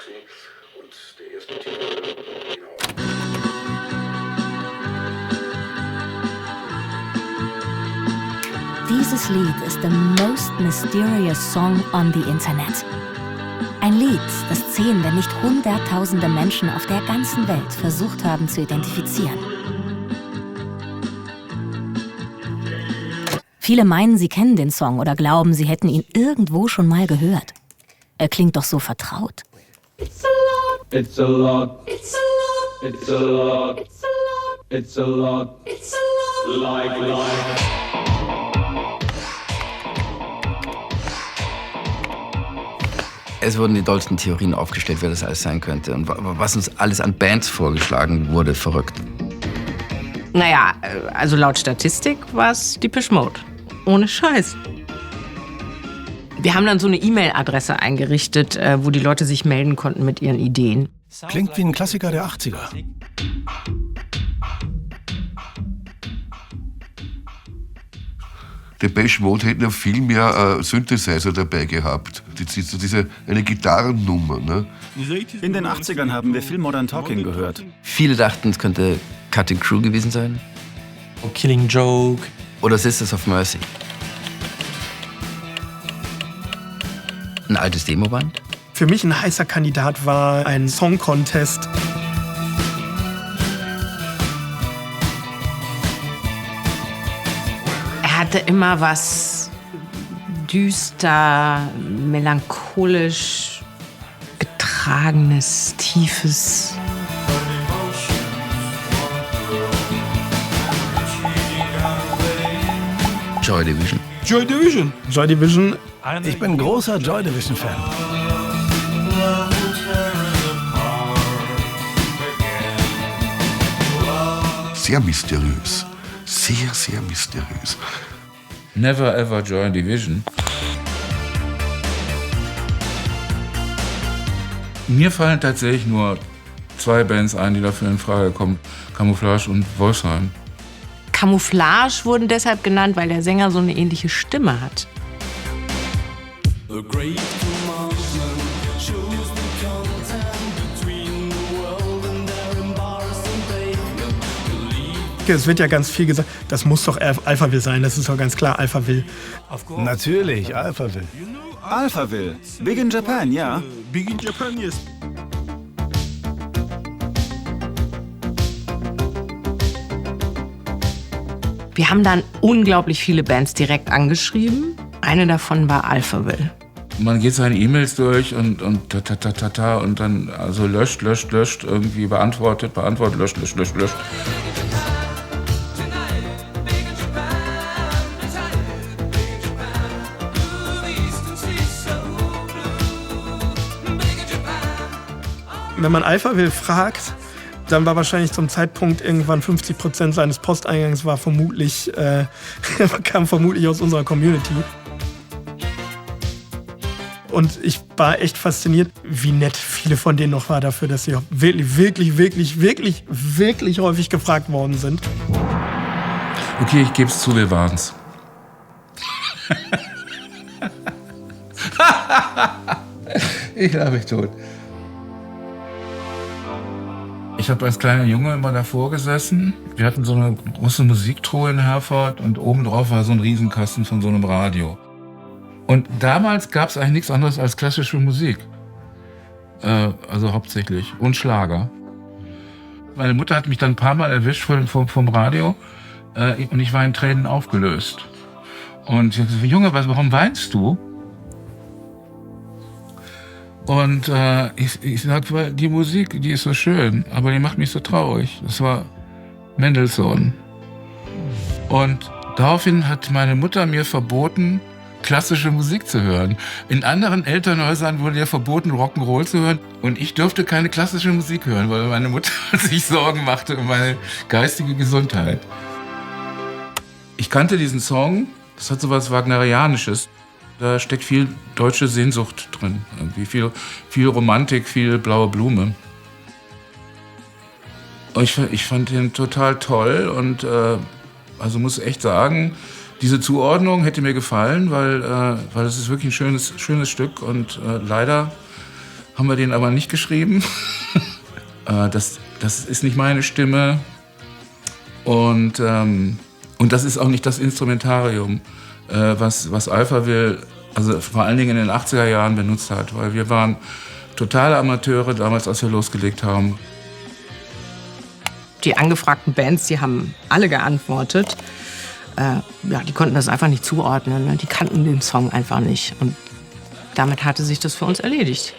Sachsen und der erste Titel, genau. Dieses Lied ist the most mysterious song on the Internet. Ein Lied, das 10, wenn nicht Hunderttausende Menschen auf der ganzen Welt versucht haben zu identifizieren. Viele meinen, sie kennen den Song oder glauben, sie hätten ihn irgendwo schon mal gehört. Er klingt doch so vertraut. It's a lot. It's a lot. It's a lot. It's a lot. It's a lot. It's a lot. Like. Es wurden die dollsten Theorien aufgestellt, wer das alles sein könnte. Und was uns alles an Bands vorgeschlagen wurde, verrückt. Naja, also laut Statistik war es Depeche Mode. Ohne Scheiß. Wir haben dann so eine E-Mail-Adresse eingerichtet, wo die Leute sich melden konnten mit ihren Ideen. Klingt wie ein Klassiker der 80er. Depeche Mode hätten ja viel mehr Synthesizer dabei gehabt. Eine Gitarrennummer. Ne? In den 80ern haben wir viel Modern Talking gehört. Viele dachten, es könnte Cutting Crew gewesen sein. Killing Joke. Oder Sisters of Mercy. Ein altes Demoband. Für mich ein heißer Kandidat war ein Song-Contest. Er hatte immer was düster, melancholisch, getragenes, tiefes. Joy Division. Joy Division. Joy Division. Ich bin großer Joy Division-Fan. Sehr mysteriös. Sehr, sehr mysteriös. Never ever Joy Division. Mir fallen tatsächlich nur 2 Bands ein, die dafür in Frage kommen. Camouflage und Wolfsheim. Camouflage wurden deshalb genannt, weil der Sänger so eine ähnliche Stimme hat. Es wird ja ganz viel gesagt, das muss doch Alphaville sein, das ist doch ganz klar Alphaville. Natürlich, Alphaville. Alphaville. Big in Japan, ja. Big in Japan, yes. Wir haben dann unglaublich viele Bands direkt angeschrieben. Eine davon war Alphaville. Man geht seine E-Mails durch und und dann also löscht, irgendwie beantwortet, löscht. Wenn man Alphaville fragt, dann war wahrscheinlich zum Zeitpunkt irgendwann 50% seines Posteingangs kam vermutlich aus unserer Community. Und ich war echt fasziniert, wie nett viele von denen noch war dafür, dass sie wirklich häufig gefragt worden sind. Okay, ich gebe es zu, wir waren's. Ich lache mich tot. Ich habe als kleiner Junge immer davor gesessen. Wir hatten so eine große Musiktruhe in Herford und oben drauf war so ein Riesenkasten von so einem Radio. Und damals gab es eigentlich nichts anderes als klassische Musik. Also hauptsächlich. Und Schlager. Meine Mutter hat mich dann ein paar Mal erwischt vom Radio und ich war in Tränen aufgelöst. Und ich sagte, Junge, warum weinst du? Und ich sagte, weil die Musik, die ist so schön, aber die macht mich so traurig. Das war Mendelssohn. Und daraufhin hat meine Mutter mir verboten, klassische Musik zu hören. In anderen Elternhäusern wurde ja verboten, Rock'n'Roll zu hören. Und ich durfte keine klassische Musik hören, weil meine Mutter sich Sorgen machte um meine geistige Gesundheit. Ich kannte diesen Song, das hat so was Wagnerianisches. Da steckt viel deutsche Sehnsucht drin. Irgendwie viel Romantik, viel blaue Blume. Ich fand ihn total toll und also muss echt sagen, diese Zuordnung hätte mir gefallen, weil es ist wirklich ein schönes Stück und leider haben wir den aber nicht geschrieben. Das ist nicht meine Stimme. Und das ist auch nicht das Instrumentarium, was Alphaville, also vor allen Dingen in den 80er Jahren benutzt hat. Weil wir waren totale Amateure damals, als wir losgelegt haben. Die angefragten Bands, die haben alle geantwortet. Die konnten das einfach nicht zuordnen. Ne? Die kannten den Song einfach nicht. Und damit hatte sich das für uns erledigt.